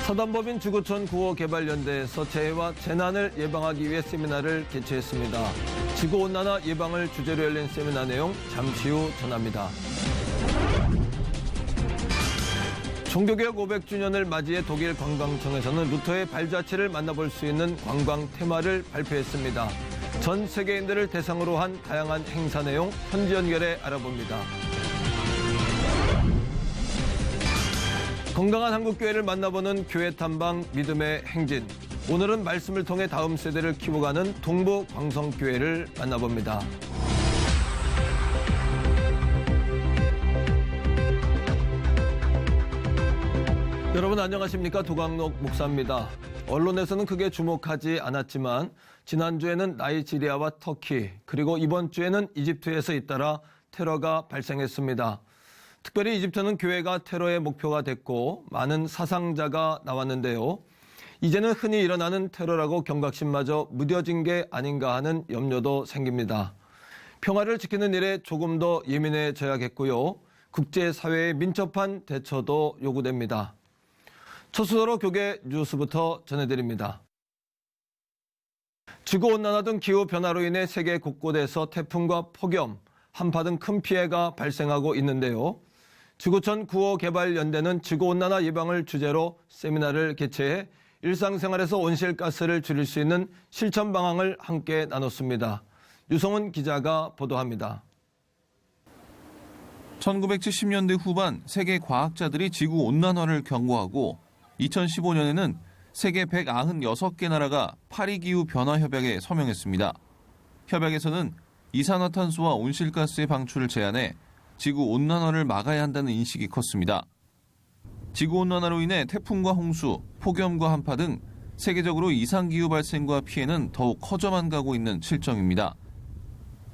서단법인 지구촌 구호개발연대에서 재해와 재난을 예방하기 위해 세미나를 개최했습니다. 지구온난화 예방을 주제로 열린 세미나 내용 잠시 후 전합니다. 종교개혁 500주년을 맞이해 독일 관광청에서는 루터의 발자취를 만나볼 수 있는 관광 테마를 발표했습니다. 전 세계인들을 대상으로 한 다양한 행사 내용 현지 연결해 알아봅니다. 건강한 한국교회를 만나보는 교회 탐방 믿음의 행진. 오늘은 말씀을 통해 다음 세대를 키워가는 동부광성교회를 만나봅니다. 여러분 안녕하십니까? 도광록 목사입니다. 언론에서는 크게 주목하지 않았지만 지난주에는 나이지리아와 터키 그리고 이번 주에는 이집트에서 잇따라 테러가 발생했습니다. 특별히 이집트는 교회가 테러의 목표가 됐고 많은 사상자가 나왔는데요. 이제는 흔히 일어나는 테러라고 경각심마저 무뎌진 게 아닌가 하는 염려도 생깁니다. 평화를 지키는 일에 조금 더 예민해져야겠고요. 국제사회의 민첩한 대처도 요구됩니다. 첫 수도로 교계 뉴스부터 전해드립니다. 지구온난화 등 기후변화로 인해 세계 곳곳에서 태풍과 폭염, 한파 등 큰 피해가 발생하고 있는데요. 지구촌 구호개발연대는 지구온난화 예방을 주제로 세미나를 개최해 일상생활에서 온실가스를 줄일 수 있는 실천 방안을 함께 나눴습니다. 유성훈 기자가 보도합니다. 1970년대 후반 세계 과학자들이 지구온난화를 경고하고 2015년에는 세계 196개 나라가 파리기후 변화 협약에 서명했습니다. 협약에서는 이산화탄소와 온실가스의 방출을 제한해 지구온난화를 막아야 한다는 인식이 컸습니다. 지구온난화로 인해 태풍과 홍수, 폭염과 한파 등 세계적으로 이상기후 발생과 피해는 더욱 커져만 가고 있는 실정입니다.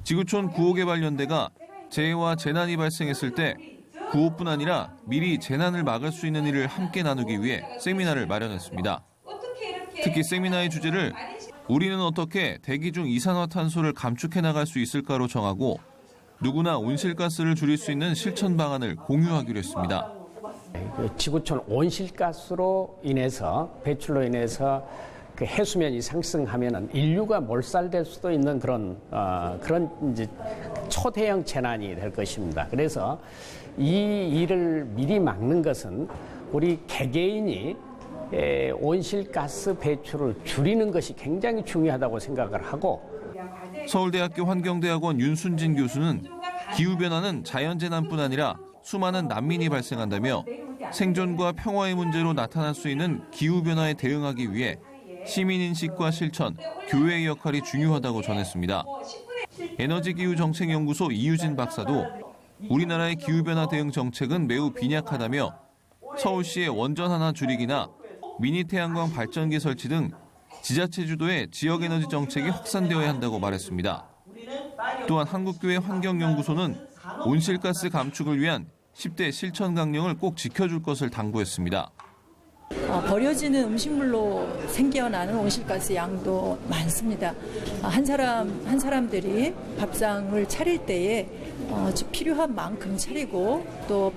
지구촌 구호개발연대가 재해와 재난이 발생했을 때 구호뿐 아니라 미리 재난을 막을 수 있는 일을 함께 나누기 위해 세미나를 마련했습니다. 특히 세미나의 주제를 우리는 어떻게 대기 중 이산화탄소를 감축해 나갈 수 있을까로 정하고 누구나 온실가스를 줄일 수 있는 실천 방안을 공유하기로 했습니다. 지구촌 온실가스로 인해서 배출로 인해서 그 해수면이 상승하면은 인류가 몰살될 수도 있는 그런 이제 초대형 재난이 될 것입니다. 그래서 이 일을 미리 막는 것은 우리 개개인이 온실가스 배출을 줄이는 것이 굉장히 중요하다고 생각을 하고 서울대학교 환경대학원 윤순진 교수는 기후변화는 자연재난뿐 아니라 수많은 난민이 발생한다며 생존과 평화의 문제로 나타날 수 있는 기후변화에 대응하기 위해 시민인식과 실천, 교회의 역할이 중요하다고 전했습니다. 에너지기후정책연구소 이유진 박사도 우리나라의 기후변화 대응 정책은 매우 빈약하다며 서울시의 원전 하나 줄이기나 미니 태양광 발전기 설치 등 지자체 주도의 지역에너지 정책이 확산되어야 한다고 말했습니다. 또한 한국교회 환경연구소는 온실가스 감축을 위한 10대 실천 강령을 꼭 지켜줄 것을 당부했습니다. 버려지는 음식물로 생겨나는 온실가스 양도 많습니다. 한 사람들이 밥상을 차릴 때에 필요한 만큼 차리고 또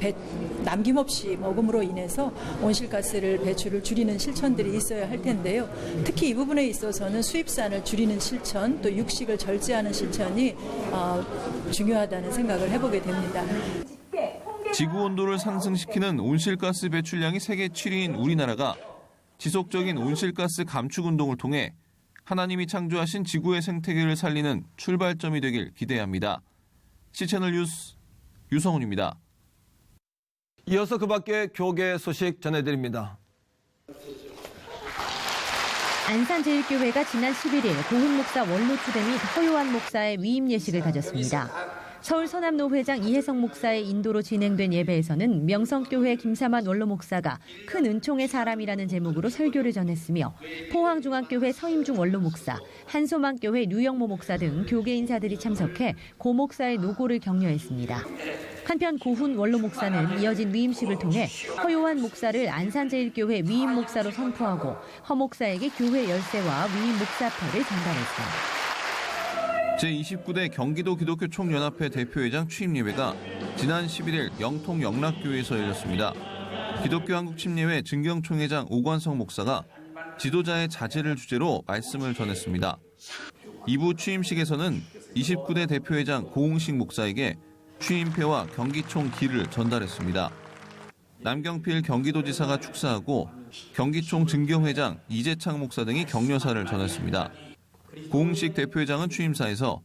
남김없이 먹음으로 인해서 온실가스를 배출을 줄이는 실천들이 있어야 할 텐데요. 특히 이 부분에 있어서는 수입산을 줄이는 실천 또 육식을 절제하는 실천이 중요하다는 생각을 해보게 됩니다. 지구온도를 상승시키는 온실가스 배출량이 세계 7위인 우리나라가 지속적인 온실가스 감축 운동을 통해 하나님이 창조하신 지구의 생태계를 살리는 출발점이 되길 기대합니다. C채널 뉴스 유성훈입니다. 이어서 그 밖의 교계 소식 전해드립니다. 안산제일교회가 지난 11일 고훈 목사 원로 추대 및 허요한 목사의 위임 예식을 가졌습니다. 서울 서남노회장 이혜성 목사의 인도로 진행된 예배에서는 명성교회 김삼환 원로 목사가 큰 은총의 사람이라는 제목으로 설교를 전했으며 포항중앙교회 서임중 원로 목사, 한소망교회 류영모 목사 등 교계 인사들이 참석해 고 목사의 노고를 격려했습니다. 한편 고훈 원로 목사는 이어진 위임식을 통해 허요한 목사를 안산제일교회 위임 목사로 선포하고 허 목사에게 교회 열쇠와 위임 목사표를 전달했습니다. 제29대 경기도 기독교 총연합회 대표회장 취임 예배가 지난 11일 영통 영락교회에서 열렸습니다. 기독교 한국침례회 증경총회장 오관성 목사가 지도자의 자제를 주제로 말씀을 전했습니다. 2부 취임식에서는 29대 대표회장 고흥식 목사에게 취임패와 경기총 기를 전달했습니다. 남경필 경기도지사가 축사하고 경기총 증경회장 이재창 목사 등이 격려사를 전했습니다. 고흥식 대표회장은 취임사에서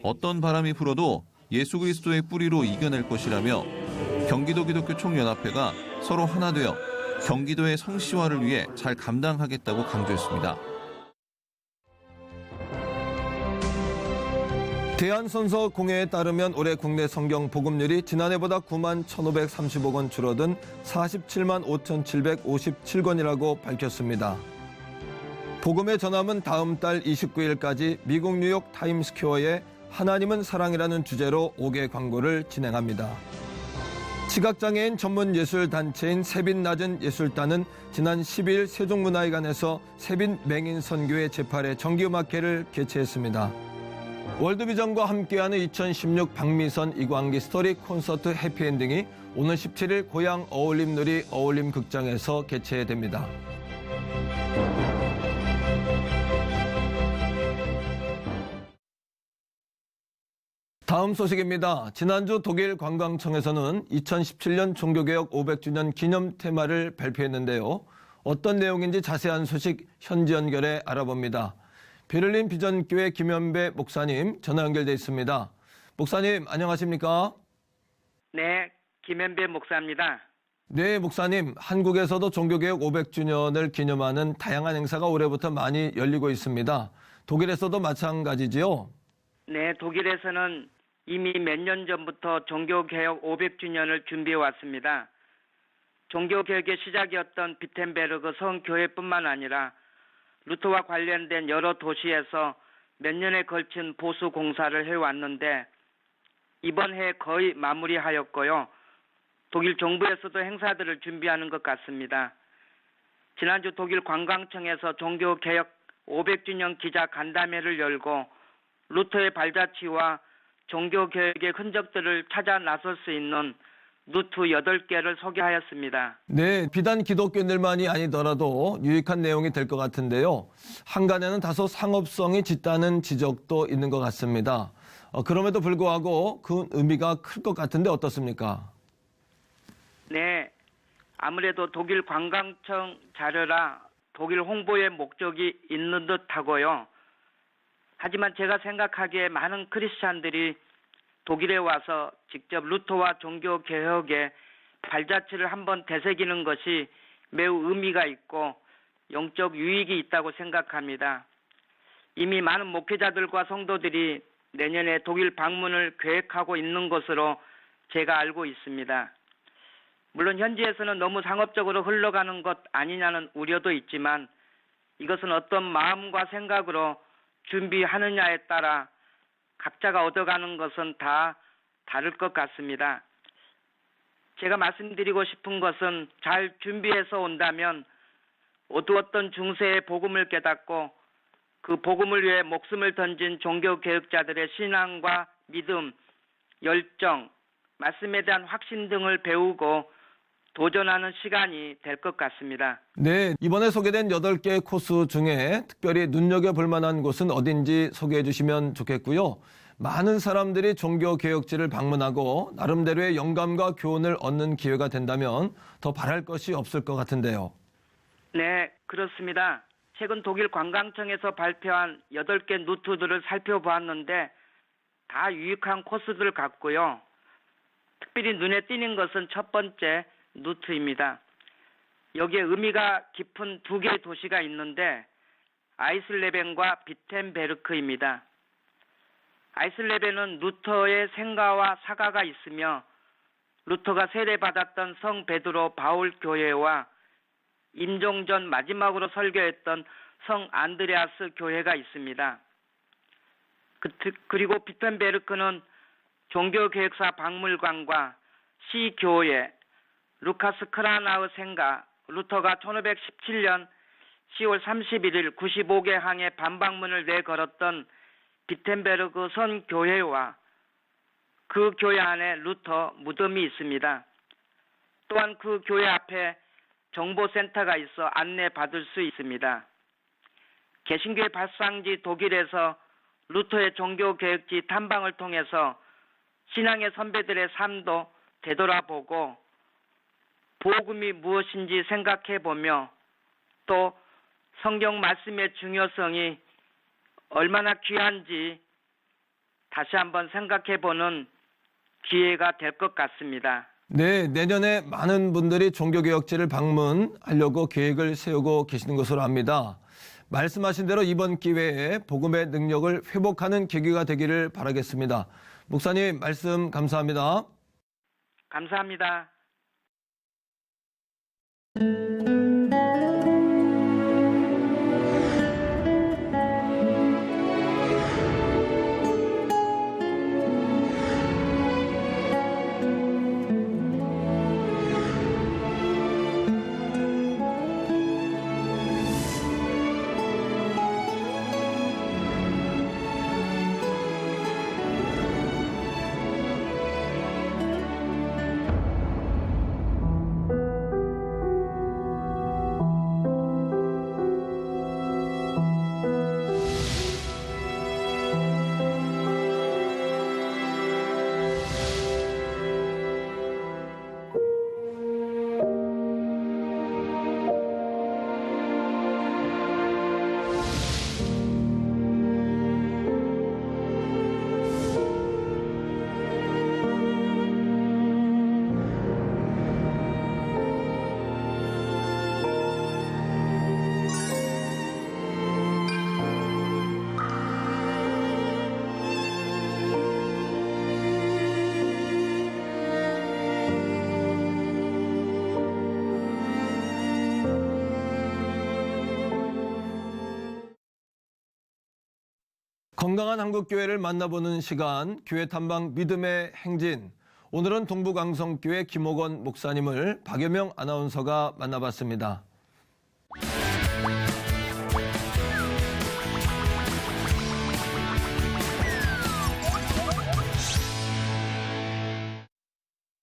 어떤 바람이 불어도 예수 그리스도의 뿌리로 이겨낼 것이라며 경기도 기독교 총연합회가 서로 하나 되어 경기도의 성시화를 위해 잘 감당하겠다고 강조했습니다. 대한선서공회에 따르면 올해 국내 성경 복음률이 지난해보다 9만 1,530억 원 줄어든 47만 5,757건이라고 밝혔습니다. 복음의 전함은 다음 달 29일까지 미국 뉴욕 타임스퀘어에 하나님은 사랑이라는 주제로 5개 광고를 진행합니다. 시각장애인 전문 예술단체인 세빛낮은 예술단은 지난 10일 세종문화회관에서 세빛 맹인 선교회 제8회 정기음악회를 개최했습니다. 월드비전과 함께하는 2016 박미선 이광기 스토리 콘서트 해피엔딩이 오늘 17일 고향 어울림누리 어울림극장에서 개최됩니다. 다음 소식입니다. 지난주 독일 관광청에서는 2017년 종교개혁 500주년 기념 테마를 발표했는데요. 어떤 내용인지 자세한 소식 현지 연결해 알아봅니다. 베를린 비전교회 김현배 목사님 전화 연결돼 있습니다. 목사님 안녕하십니까? 네, 김현배 목사입니다. 네, 목사님. 한국에서도 종교개혁 500주년을 기념하는 다양한 행사가 올해부터 많이 열리고 있습니다. 독일에서도 마찬가지지요? 네, 독일에서는 이미 몇 년 전부터 종교개혁 500주년을 준비해 왔습니다. 종교개혁의 시작이었던 비텐베르그 성교회뿐만 아니라 루터와 관련된 여러 도시에서 몇 년에 걸친 보수 공사를 해왔는데 이번 해 거의 마무리하였고요. 독일 정부에서도 행사들을 준비하는 것 같습니다. 지난주 독일 관광청에서 종교개혁 500주년 기자 간담회를 열고 루터의 발자취와 종교개혁의 흔적들을 찾아 나설 수 있는 루트 8개를 소개하였습니다. 네, 비단 기독교인들만이 아니더라도 유익한 내용이 될 것 같은데요. 한간에는 다소 상업성이 짙다는 지적도 있는 것 같습니다. 그럼에도 불구하고 그 의미가 클 것 같은데 어떻습니까? 네, 아무래도 독일 관광청 자료라 독일 홍보의 목적이 있는 듯하고요. 하지만 제가 생각하기에 많은 크리스찬들이 독일에 와서 직접 루터와 종교개혁의 발자취를 한번 되새기는 것이 매우 의미가 있고 영적 유익이 있다고 생각합니다. 이미 많은 목회자들과 성도들이 내년에 독일 방문을 계획하고 있는 것으로 제가 알고 있습니다. 물론 현지에서는 너무 상업적으로 흘러가는 것 아니냐는 우려도 있지만 이것은 어떤 마음과 생각으로 준비하느냐에 따라 각자가 얻어가는 것은 다 다를 것 같습니다. 제가 말씀드리고 싶은 것은 잘 준비해서 온다면 어두웠던 중세의 복음을 깨닫고 그 복음을 위해 목숨을 던진 종교개혁자들의 신앙과 믿음, 열정, 말씀에 대한 확신 등을 배우고 도전하는 시간이 될 것 같습니다. 네, 이번에 소개된 8개 코스 중에 특별히 눈여겨볼 만한 곳은 어딘지 소개해 주시면 좋겠고요. 많은 사람들이 종교개혁지를 방문하고 나름대로의 영감과 교훈을 얻는 기회가 된다면 더 바랄 것이 없을 것 같은데요. 네, 그렇습니다. 최근 독일 관광청에서 발표한 8개 루트들을 살펴보았는데 다 유익한 코스들 같고요. 특별히 눈에 띄는 것은 첫 번째 루트입니다. 여기에 의미가 깊은 2개의 도시가 있는데 아이슬레벤과 비텐베르크입니다. 아이슬레벤은 루터의 생가와 사가가 있으며 루터가 세례받았던 성 베드로 바울 교회와 임종 전 마지막으로 설교했던 성 안드레아스 교회가 있습니다. 그리고 비텐베르크는 종교개혁사 박물관과 시교회, 루카스 크라나의 생가, 루터가 1517년 10월 31일 95개 항에 반박문을 내걸었던 비텐베르그 선교회와 그 교회 안에 루터 무덤이 있습니다. 또한 그 교회 앞에 정보센터가 있어 안내받을 수 있습니다. 개신교의 발상지 독일에서 루터의 종교개혁지 탐방을 통해서 신앙의 선배들의 삶도 되돌아보고 복음이 무엇인지 생각해보며 또 성경 말씀의 중요성이 얼마나 귀한지 다시 한번 생각해보는 기회가 될 것 같습니다. 네, 내년에 많은 분들이 종교개혁지를 방문하려고 계획을 세우고 계시는 것으로 압니다. 말씀하신 대로 이번 기회에 복음의 능력을 회복하는 계기가 되기를 바라겠습니다. 목사님, 말씀 감사합니다. 감사합니다. 건강한 한국교회를 만나보는 시간, 교회 탐방 믿음의 행진. 오늘은 동부강성교회 김옥원 목사님을 박여명 아나운서가 만나봤습니다.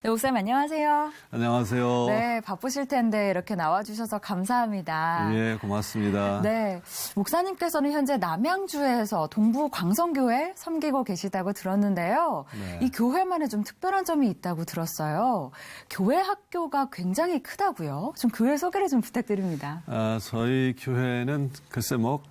네, 목사님 안녕하세요. 안녕하세요. 네, 바쁘실 텐데 이렇게 나와주셔서 감사합니다. 예, 고맙습니다. 네, 목사님께서는 현재 남양주에서 동부광성교회 섬기고 계시다고 들었는데요. 네. 이 교회만의 좀 특별한 점이 있다고 들었어요. 교회 학교가 굉장히 크다고요. 좀 교회 소개를 좀 부탁드립니다. 저희 교회는 글쎄 뭐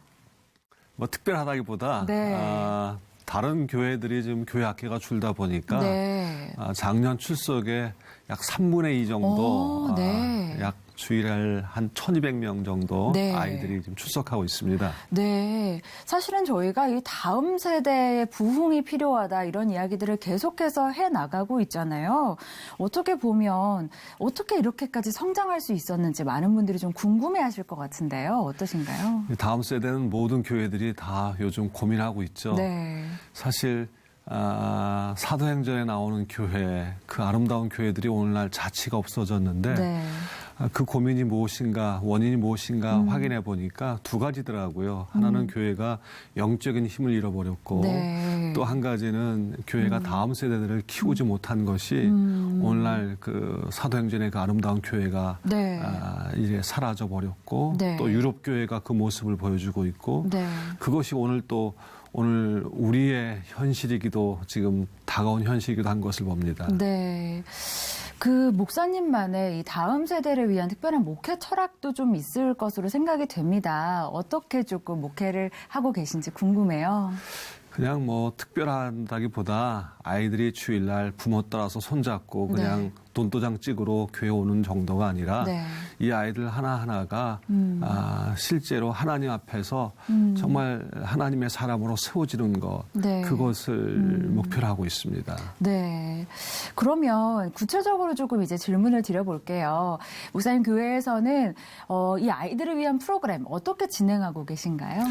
특별하다기보다 네. 다른 교회들이 지금 교회 학교가 줄다 보니까 네. 작년 출석에 약 3분의 2 정도, 네. 약 주일날 한 1,200명 정도 네. 아이들이 지금 출석하고 있습니다. 네. 사실은 저희가 이 다음 세대의 부흥이 필요하다 이런 이야기들을 계속해서 해 나가고 있잖아요. 어떻게 보면 어떻게 이렇게까지 성장할 수 있었는지 많은 분들이 좀 궁금해 하실 것 같은데요. 어떠신가요? 다음 세대는 모든 교회들이 다 요즘 고민하고 있죠. 네. 사실 사도행전에 나오는 교회, 그 아름다운 교회들이 오늘날 자치가 없어졌는데 네. 그 고민이 무엇인가, 원인이 무엇인가 확인해 보니까 두 가지더라고요. 하나는 교회가 영적인 힘을 잃어버렸고 네. 또 한 가지는 교회가 다음 세대들을 키우지 못한 것이 오늘날 그 사도행전의 그 아름다운 교회가 네. 이제 사라져 버렸고 네. 또 유럽 교회가 그 모습을 보여주고 있고 네. 그것이 오늘 우리의 현실이기도 지금 다가온 현실이기도 한 것을 봅니다. 네. 그 목사님만의 이 다음 세대를 위한 특별한 목회 철학도 좀 있을 것으로 생각이 됩니다. 어떻게 조금 목회를 하고 계신지 궁금해요. 그냥 뭐 특별하다기보다 아이들이 주일날 부모 따라서 손잡고 그냥 네. 돈도장 찍으러 교회 오는 정도가 아니라 네. 이 아이들 하나하나가 실제로 하나님 앞에서 정말 하나님의 사람으로 세워지는 것 네. 그것을 목표로 하고 있습니다. 네. 그러면 구체적으로 조금 이제 질문을 드려볼게요. 목사님 교회에서는 이 아이들을 위한 프로그램 어떻게 진행하고 계신가요?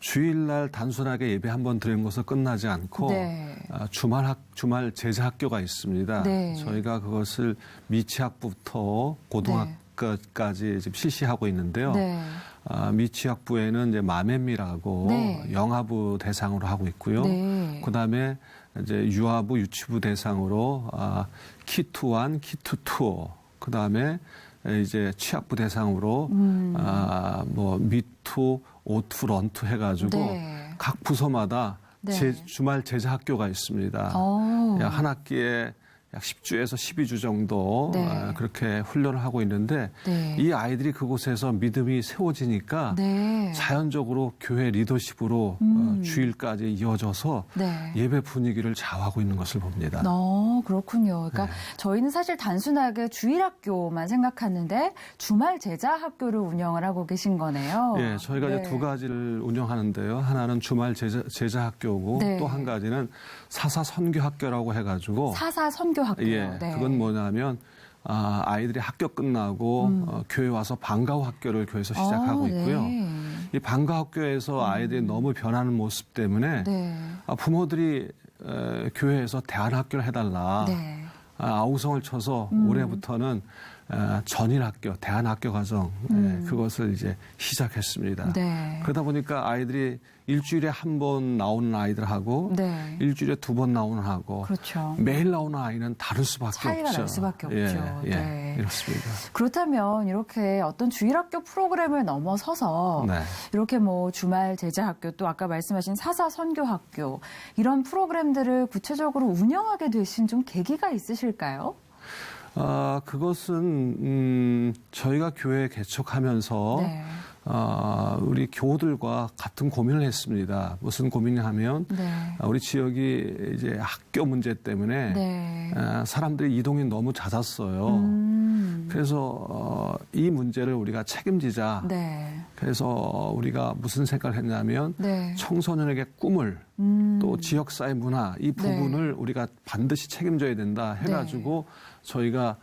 주일날 단순하게 예배 한번 드리는 것으로 끝나지 않고 네. 주말 제자 학교가 있습니다. 네. 저희가 그것을 미취학부터 고등학교까지 지금 실시하고 있는데요. 네. 미취학부에는 이제 마맴미라고 네. 영아부 대상으로 하고 있고요. 네. 그다음에 이제 유아부, 유치부 대상으로 키투1, 키투2, 그다음에 이제 취학부 대상으로 뭐 미투, 오투, 런투 해가지고 네. 각 부서마다 네. 주말 제자 학교가 있습니다. 약 한 학기에 약 10주에서 12주 정도 네. 그렇게 훈련을 하고 있는데 네. 이 아이들이 그곳에서 믿음이 세워지니까 네. 자연적으로 교회 리더십으로 주일까지 이어져서 네. 예배 분위기를 좌우하고 있는 것을 봅니다. 그렇군요. 그러니까 저희는 사실 단순하게 주일학교만 생각하는데 주말 제자 학교를 운영을 하고 계신 거네요. 예, 저희가 네. 이제 두 가지를 운영하는데요. 하나는 주말 제자 학교고 네. 또 한 가지는 사사 선교 학교라고 해가지고 사사 선교 학교요. 예, 네. 그건 뭐냐면 아이들이 학교 끝나고 교회 와서 방과후 학교를 교회에서 시작하고 있고요. 네. 이 방과 학교에서 아이들이 너무 변하는 모습 때문에 네. 부모들이 교회에서 대안학교를 해달라. 네. 아우성을 쳐서 올해부터는 전일학교, 대안학교 과정 그것을 이제 시작했습니다. 네. 그러다 보니까 아이들이 일주일에 한 번 나오는 아이들하고 네. 일주일에 두 번 나오는 하고 그렇죠. 매일 나오는 아이는 다를 수밖에 차이가 없죠. 날 수밖에 없죠. 예, 네. 이렇습니다. 그렇다면 이렇게 어떤 주일학교 프로그램을 넘어서서 네. 이렇게 뭐 주말 제자학교 또 아까 말씀하신 사사 선교학교 이런 프로그램들을 구체적으로 운영하게 되신 좀 계기가 있으실까요? 그것은 저희가 교회 개척하면서 네. 우리 교우들과 같은 고민을 했습니다. 무슨 고민이냐면 네. 우리 지역이 이제 학교 문제 때문에 네. 사람들이 이동이 너무 잦았어요. 그래서 이 문제를 우리가 책임지자. 네. 그래서 우리가 무슨 생각을 했냐면 네. 청소년에게 꿈을 또 지역사회 문화 이 부분을 우리가 반드시 책임져야 된다 해가지고 저희가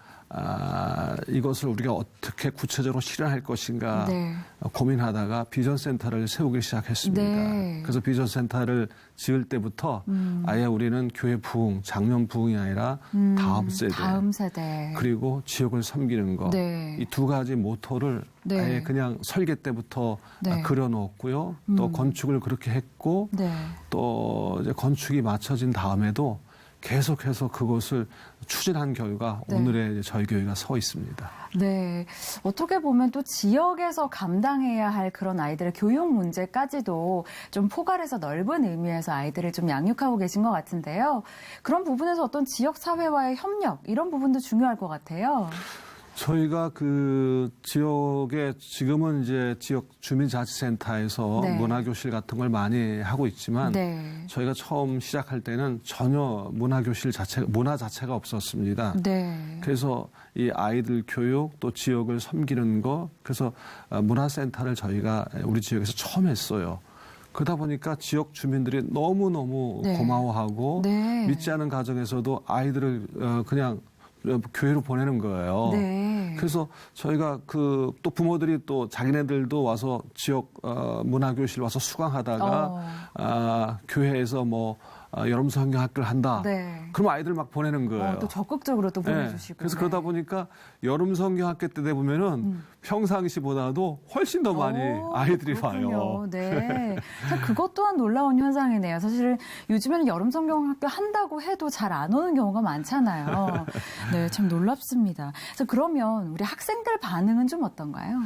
이것을 우리가 어떻게 구체적으로 실현할 것인가 네. 고민하다가 비전센터를 세우기 시작했습니다. 네. 그래서 비전센터를 지을 때부터 아예 우리는 교회 부흥, 작년 부흥이 아니라 다음 세대, 그리고 지역을 섬기는 것, 네. 이 두 가지 모토를 네. 아예 그냥 설계 때부터 네. 그려놓았고요. 또 건축을 그렇게 했고 네. 또 이제 건축이 마쳐진 다음에도 계속해서 그것을 추진한 결과 네. 오늘의 이제 저희 교회가 서 있습니다. 네. 어떻게 보면 또 지역에서 감당해야 할 그런 아이들의 교육 문제까지도 좀 포괄해서 넓은 의미에서 아이들을 좀 양육하고 계신 것 같은데요. 그런 부분에서 어떤 지역 사회와의 협력 이런 부분도 중요할 것 같아요. 저희가 그 지역에 지금은 이제 지역 주민자치센터에서 네. 문화교실 같은 걸 많이 하고 있지만 네. 저희가 처음 시작할 때는 전혀 문화 자체가 없었습니다. 네. 그래서 이 아이들 교육 또 지역을 섬기는 거 그래서 문화센터를 저희가 우리 지역에서 처음 했어요. 그러다 보니까 지역 주민들이 너무너무 네. 고마워하고 네. 믿지 않은 가정에서도 아이들을 그냥 교회로 보내는 거예요. 네. 그래서 저희가 그 또 부모들이 또 자기네들도 와서 지역 문화교실 와서 수강하다가 교회에서 뭐 여름 성경 학교를 한다. 네. 그럼 아이들 막 보내는 거예요. 또 적극적으로 또 보내주시고. 네. 그래서 네. 그러다 보니까 여름 성경 학교 때 보면은 평상시보다도 훨씬 더 많이 아이들이 그렇군요. 와요. 네. 참 그것 또한 놀라운 현상이네요. 사실 요즘에는 여름 성경 학교 한다고 해도 잘 안 오는 경우가 많잖아요. 네, 참 놀랍습니다. 그래서 그러면 우리 학생들 반응은 좀 어떤가요?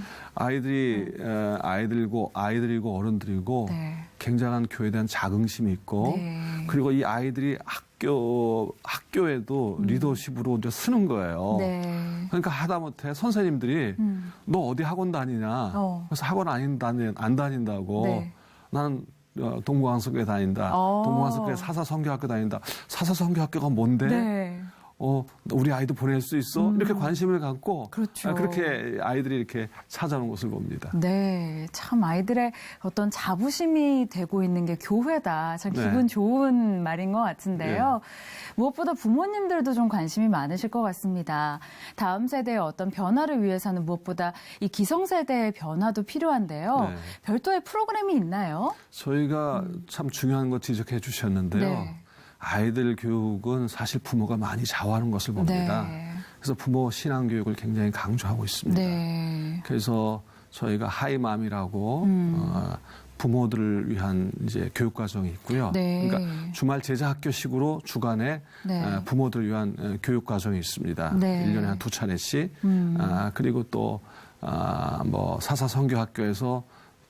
아이들이고 어른들이고 네. 굉장한 교회에 대한 자긍심이 있고 네. 그리고 이 아이들이 학교에도 리더십으로 이제 쓰는 거예요. 네. 그러니까 하다못해 선생님들이 너 어디 학원 다니냐? 그래서 학원 안 다닌다고. 네. 나는 동부강석교회 다닌다. 동부강석교회 사사선교학교 다닌다. 사사선교학교가 뭔데? 네. 우리 아이도 보낼 수 있어? 이렇게 관심을 갖고 그렇죠. 그렇게 아이들이 이렇게 찾아오는 것을 봅니다. 네, 참 아이들의 어떤 자부심이 되고 있는 게 교회다. 참 네. 기분 좋은 말인 것 같은데요. 무엇보다 부모님들도 좀 관심이 많으실 것 같습니다. 다음 세대의 어떤 변화를 위해서는 무엇보다 이 기성세대의 변화도 필요한데요. 네. 별도의 프로그램이 있나요? 저희가 참 중요한 거 지적해 주셨는데요. 네. 아이들 교육은 사실 부모가 많이 좌우하는 것을 봅니다. 네. 그래서 부모 신앙 교육을 굉장히 강조하고 있습니다. 네. 그래서 저희가 하이맘이라고 부모들을 위한 이제 교육 과정이 있고요. 네. 그러니까 주말 제자 학교식으로 주간에 네. 부모들을 위한 교육 과정이 있습니다. 네. 1년에 한 2차례씩. 그리고 또 뭐 사사 선교 학교에서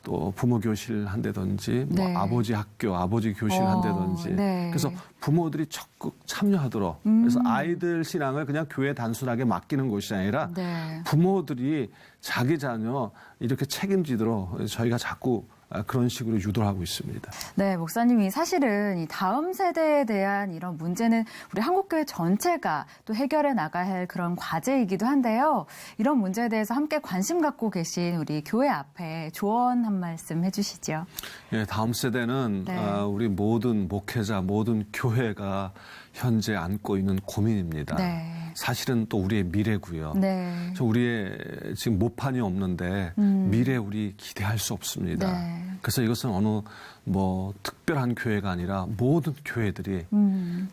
또 부모 교실 한다든지 뭐 네. 아버지 학교, 아버지 교실 한다든지. 네. 그래서 부모들이 적극 참여하도록. 그래서 아이들 신앙을 그냥 교회에 단순하게 맡기는 곳이 아니라 네. 부모들이 자기 자녀 이렇게 책임지도록 저희가 자꾸 그런 식으로 유도를 하고 있습니다. 네, 목사님이 사실은 이 다음 세대에 대한 이런 문제는 우리 한국교회 전체가 또 해결해 나가야 할 그런 과제이기도 한데요. 이런 문제에 대해서 함께 관심 갖고 계신 우리 교회 앞에 조언 한 말씀 해주시죠. 예, 다음 세대는 네. 우리 모든 목회자, 모든 교회가 현재 안고 있는 고민입니다. 네. 사실은 또 우리의 미래고요. 네. 우리의 지금 모판이 없는데 미래 우리 기대할 수 없습니다. 네. 그래서 이것은 어느 뭐 특별한 교회가 아니라 모든 교회들이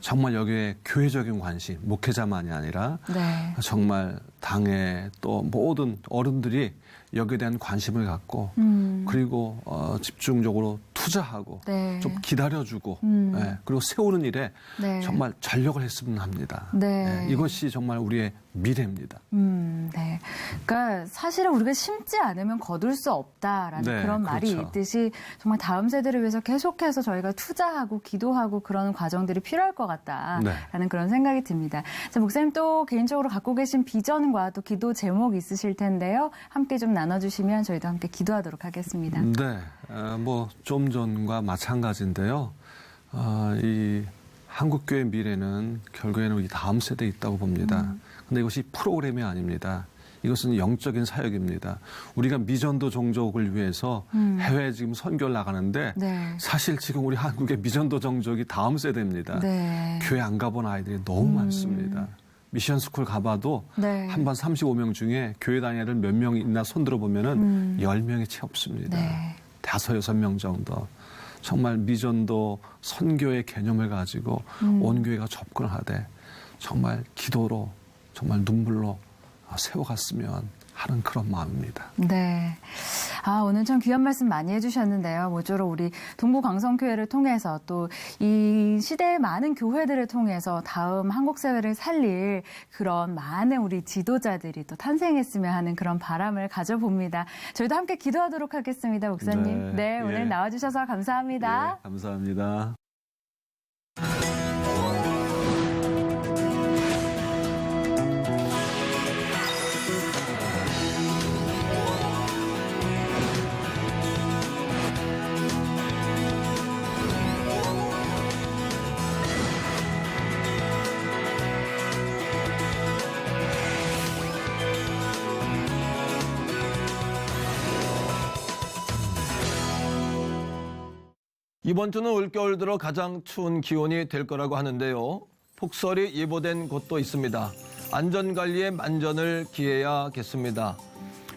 정말 여기에 교회적인 관심, 목회자만이 아니라 네. 정말 당의 또 모든 어른들이 여기에 대한 관심을 갖고 그리고 집중적으로 투자하고 네. 좀 기다려주고 예, 그리고 세우는 일에 네. 정말 전력을 했으면 합니다. 네. 예, 이것이 정말 우리의 미래입니다. 네. 그러니까 사실은 우리가 심지 않으면 거둘 수 없다라는 네, 그런 말이 그렇죠. 있듯이 정말 다음 세대를 위해서 계속해서 저희가 투자하고 기도하고 그런 과정들이 필요할 것 같다라는 네. 그런 생각이 듭니다. 자, 목사님 또 개인적으로 갖고 계신 비전과 또 기도 제목 있으실 텐데요. 함께 좀 나눠주시면 저희도 함께 기도하도록 하겠습니다. 네, 뭐 좀 전과 마찬가지인데요. 이 한국교회 미래는 결국에는 우리 다음 세대에 있다고 봅니다. 근데 이것이 프로그램이 아닙니다. 이것은 영적인 사역입니다. 우리가 미전도 종족을 위해서 해외에 지금 선교를 나가는데 네. 사실 지금 우리 한국의 미전도 종족이 다음 세대입니다. 네. 교회 안 가본 아이들이 너무 많습니다. 미션 스쿨 가봐도 네. 한 반 35명 중에 교회 다니는 애들 몇 명 있나 손들어 보면은 10명이 채 없습니다. 네. 5, 6명 정도. 정말 미전도 선교의 개념을 가지고 온 교회가 접근을 하되 정말 기도로 정말 눈물로 세워갔으면 하는 그런 마음입니다. 네. 오늘 참 귀한 말씀 많이 해주셨는데요. 모쪼록 우리 동부강성교회를 통해서 또 이 시대의 많은 교회들을 통해서 다음 한국 사회를 살릴 그런 많은 우리 지도자들이 또 탄생했으면 하는 그런 바람을 가져봅니다. 저희도 함께 기도하도록 하겠습니다, 목사님. 네, 오늘 예. 나와주셔서 감사합니다. 예, 감사합니다. 이번 주는 올겨울 들어 가장 추운 기온이 될 거라고 하는데요. 폭설이 예보된 곳도 있습니다. 안전관리에 만전을 기해야겠습니다.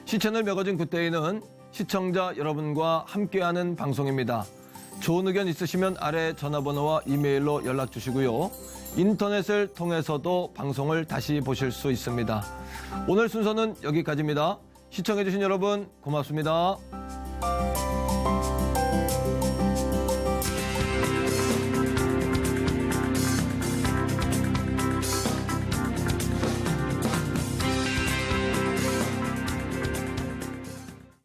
시채널 매거진 굿데이는 시청자 여러분과 함께하는 방송입니다. 좋은 의견 있으시면 아래 전화번호와 이메일로 연락 주시고요. 인터넷을 통해서도 방송을 다시 보실 수 있습니다. 오늘 순서는 여기까지입니다. 시청해주신 여러분 고맙습니다.